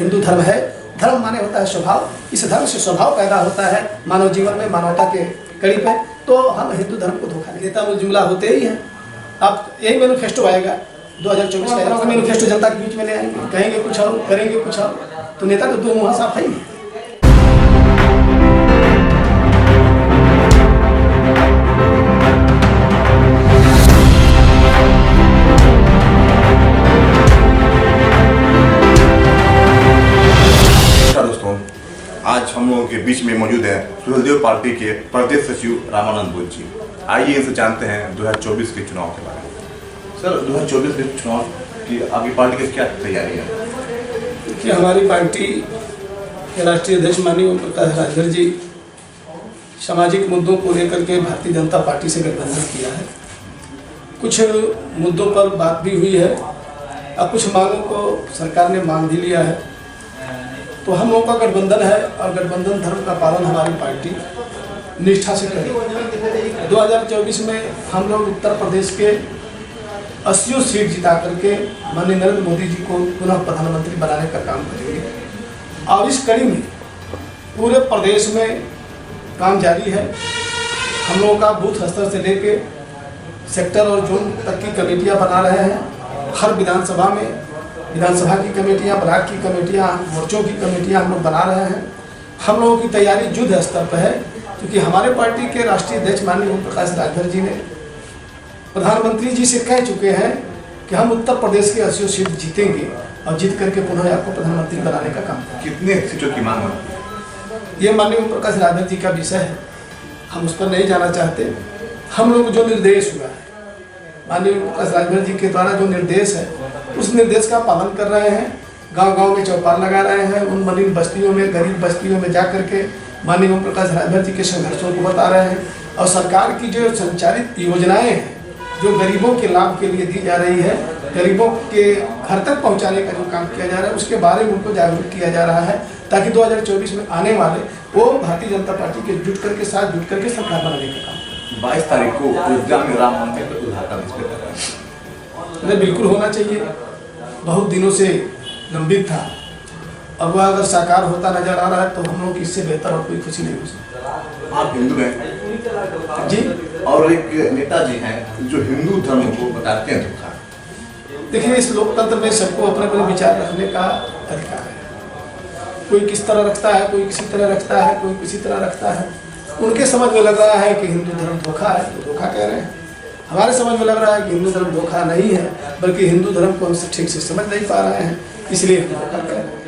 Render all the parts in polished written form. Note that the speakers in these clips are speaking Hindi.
हिंदू धर्म है। धर्म माने होता है स्वभाव, इस धर्म से स्वभाव पैदा होता है मानव जीवन में, मानवता के कड़ी पे। तो हम हिंदू धर्म को धोखा नहीं देता, वो जुमला होते ही हैं। अब यही मैनिफेस्टो आएगा 2024 का मैनिफेस्टो जनता के बीच में ले आएंगे, कहेंगे कुछ और, करेंगे कुछ और। तो नेता तो दो मुँह साफ है ही। आज हम लोगों के बीच में मौजूद है सुहेलदेव पार्टी के प्रदेश सचिव रामानंद बोध जी। आइए इनसे जानते हैं 2024 के चुनाव के बारे में। सर, 2024 के चुनाव की आपकी पार्टी की क्या तैयारी है? कि हमारी पार्टी के राष्ट्रीय अध्यक्ष माननीय ओम प्रकाश राजभर जी सामाजिक मुद्दों को लेकर के भारतीय जनता पार्टी से गठबंधन किया है। कुछ मुद्दों पर बात भी हुई है और कुछ मांगों को सरकार ने मान भी लिया है। तो हम लोगों का गठबंधन है और गठबंधन धर्म का पालन हमारी पार्टी निष्ठा से करेगी। 2024 में हम लोग उत्तर प्रदेश के 80 सीट जिता करके माननीय नरेंद्र मोदी जी को पुनः प्रधानमंत्री बनाने का काम करेंगे। और इस कड़ी में पूरे प्रदेश में काम जारी है। हम लोगों का बूथ स्तर से लेके सेक्टर और जोन तक की कमेटियां बना रहे हैं। हर विधानसभा में विधानसभा की कमेटियां, ब्लॉक की कमेटियां, मोर्चों की कमेटियां हम लोग बना रहे हैं। हम लोगों की तैयारी युद्ध स्तर पर है, क्योंकि हमारे पार्टी के राष्ट्रीय अध्यक्ष माननीय ओम प्रकाश राजभर जी ने प्रधानमंत्री जी से कह चुके हैं कि हम उत्तर प्रदेश के 80 सीट जीतेंगे और जीत करके पुनः आपको प्रधानमंत्री बनाने का काम करेंगे। कितने सीटों की मांग है? ये माननीय ओम प्रकाश राजभर जी का विषय है, हम उस पर नहीं जाना चाहते। हम लोग जो निर्देश हुआ है माननीय ओम प्रकाश राजभर जी के द्वारा, जो निर्देश है उस निर्देश का पालन कर रहे हैं। गांव-गांव में चौपाल लगा रहे हैं, उन मलिन बस्तियों में, गरीब बस्तियों में जा करके माननीय ओम प्रकाश राजभर जी के संघर्षों को बता रहे हैं। और सरकार की जो संचालित योजनाएं हैं जो गरीबों के लाभ के लिए दी जा रही है, गरीबों के घर तक पहुंचाने का जो काम किया जा रहा है, उसके बारे में उनको जागरूक किया जा रहा है, ताकि 2024 में आने वाले वो भारतीय जनता पार्टी के जुट करके सरकार बनाने का काम। 22 तारीख को अयोध्या में राम मंदिर का उद्घाटन बिल्कुल होना चाहिए। बहुत दिनों से लंबित था, अब वह अगर साकार होता नजर आ रहा है तो हम लोग इससे बेहतर और कोई खुशी नहीं हो सकती। आप हिंदू हैं जी, और एक नेताजी हैं जो हिंदू धर्म को बताते हैं धोखा। देखिए, इस लोकतंत्र में सबको अपने अपने विचार रखने का अधिकार है। कोई किस तरह रखता है, कोई किसी तरह रखता है, कोई किसी तरह रखता है। उनके समझ में लग रहा है कि हिंदू धर्म धोखा है तो धोखा कह रहे हैं। हमारे समझ में लग रहा है कि हिंदू धर्म धोखा नहीं है, बल्कि हिंदू धर्म को हम ठीक से समझ नहीं पा रहे हैं, इसलिए हम धोखा कह रहे हैं।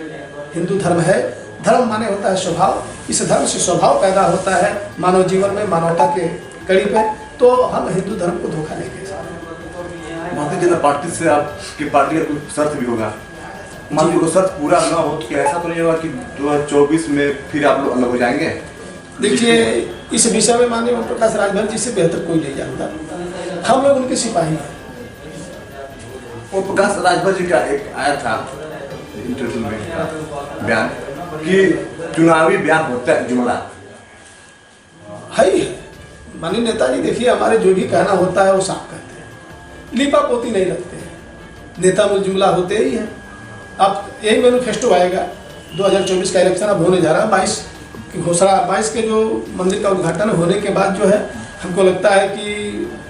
हिंदू धर्म है। धर्म माने होता है स्वभाव, इस धर्म से स्वभाव पैदा होता है मानव जीवन में, मानवता के कड़ी पे। तो हम हिंदू धर्म को धोखा नहीं कह सकते। भारतीय जनता पार्टी से आपकी पार्टी का कुछ शर्त भी होगा, मान लीजिए वो शर्त पूरा न हो तो ऐसा तो नहीं होगा कि 2024 में फिर आप लोग अलग हो जाएंगे? देखिए, इस विषय में माननीय ओम प्रकाश राजभर जी से बेहतर कोई नहीं जानता। हम लोग उनके सिपाही हैं। ओम प्रकाश राजभर जी का एक आया था इंटरव्यू में बयान कि चुनावी बयान होता है जुमला है ही है। माननीय नेताजी देखिए, हमारे जो भी कहना होता है वो साफ कहते हैं, लिपा पोती नहीं रखते हैं। नेता में जुमला होते ही हैं। अब यही मैनिफेस्टो आएगा 2024 का इलेक्शन अब होने जा रहा है। 22 की घोषणा, 22 के जो मंदिर का उद्घाटन होने के बाद जो है, हमको लगता है कि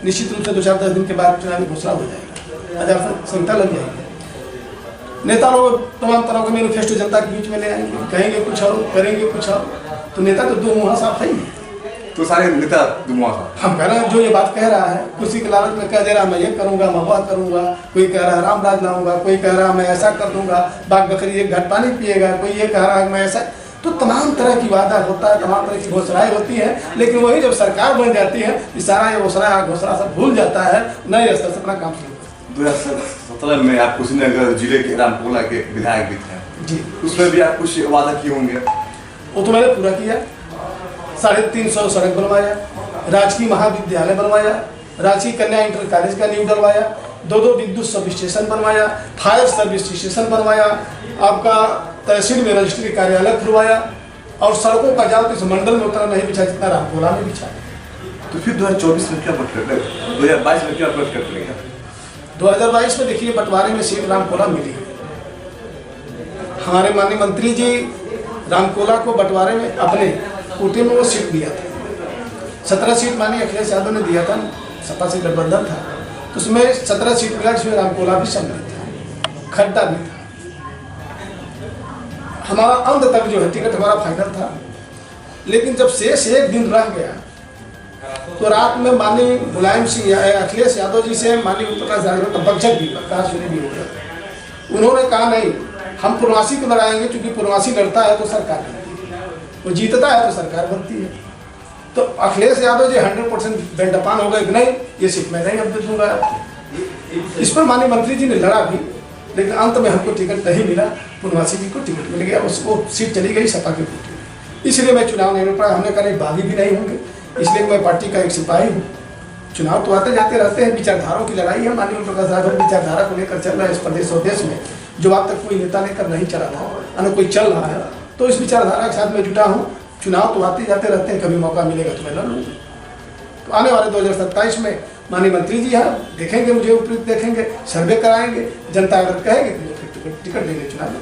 निश्चित रूप से 2-4-10 दिन के बाद चुनावी घोषणा हो जाएगी, आचार संहिता लग जाएगी। नेता लोग तमाम तरह के मैनिफेस्टो जनता के बीच में ले आएंगे, कहेंगे कुछ और, करेंगे कुछ और। तो नेता तो दो मुँह साफ है ही। तो सारे नेता दो मुँह साफ। हम कह रहे हैं, जो ये बात कह रहा है कुर्सी के लालच में कह दे रहा है मैं ये करूँगा, मैं वह करूँगा। कोई कह रहा है रामराज लाऊंगा, कोई कह रहा है मैं ऐसा कर दूंगा, बाग बकरी एक घट पानी पिएगा, कोई ये कह रहा है मैं ऐसा। तो तमाम तरह की वादा होता है, तमाम तरह की घोषणाएं होती हैं, लेकिन वही जब सरकार बन जाती है, सारा ये घोषणा सब भूल जाता है, नए स्तर से अपना काम शुरू। 2017 में आप कुशीनगर जिले के रामकोला के विधायक भी थे जी, उसमें भी आप कुछ वादा किए होंगे? वो तो मैंने पूरा किया। 350 सड़क बनवाया, राजकीय महाविद्यालय बनवाया, राजकीय कन्या इंटर कॉलेज का नींव डलवाया, 2 विद्युत सब स्टेशन बनवाया, फायर सर्विस स्टेशन बनवाया, आपका तहसील में रजिस्ट्री कार्यालय खुलवाया, और सड़कों का जाल इस मंडल में उतना नहीं बिछा जितना रामकोला में बिछा। तो फिर 2024 में क्या बट कर 2022 में क्या बट कर लेगा? 2022 में देखिए बंटवारे में सीट रामकोला मिली। हमारे माननीय मंत्री जी रामकोला को बंटवारे में अपने कोटे में वो सीट दिया था। 17 सीट माननीय अखिलेश यादव ने दिया था, सपा से गठबंधन था, तो उसमें 17 सीट मिला, जिसमें रामकोला भी सम्मिलित था, खड्डा भी था। हमारा अंत तक जो है टिकट हमारा फाइनल था, लेकिन जब शेष एक दिन रह गया तो रात में माननीय मुलायम सिंह अखिलेश यादव जी से माननीय ओम प्रकाश राजभर का बक्सर भी कहा सुनी भी हो गया। उन्होंने कहा नहीं, हम पूर्णवासी को लड़ाएंगे, क्योंकि पूर्णवासी लड़ता है तो सरकार बनती है, वो जीतता है तो सरकार बनती है। तो अखिलेश यादव जी 100% बेंडपान हो गए कि नहीं, ये सीट मैं नहीं अब दे दूंगा आपको। इस पर माननीय मंत्री जी ने लड़ा भी, लेकिन अंत में हमको टिकट नहीं मिला, पूर्णवासी जी को टिकट मिल गया, उसको सीट चली गई सपा के कोटे में। इसलिए मैं चुनाव नहीं लड़ पाया। हमने कहा बागी भी नहीं होंगे, इसलिए मैं पार्टी का एक सिपाही हूँ। चुनाव तो आते जाते रहते हैं, विचारधाराओं की लड़ाई है। माननीय प्रकाश राजभर विचारधारा को लेकर चल रहा है इस प्रदेश और देश में, जो आज तक कोई नेता लेकर नहीं चला था, अगर कोई चल रहा है तो इस विचारधारा के साथ मैं जुटा हूँ। चुनाव तो आते जाते रहते हैं, कभी मौका मिलेगा तो मैं लड़ लूँगा। तो आने वाले 2027 में माननीय मंत्री जी हैं, देखेंगे मुझे उपयुक्त, देखेंगे, सर्वे कराएंगे, जनता अगर कहेगी तो फिर टिकट देंगे चुनाव में।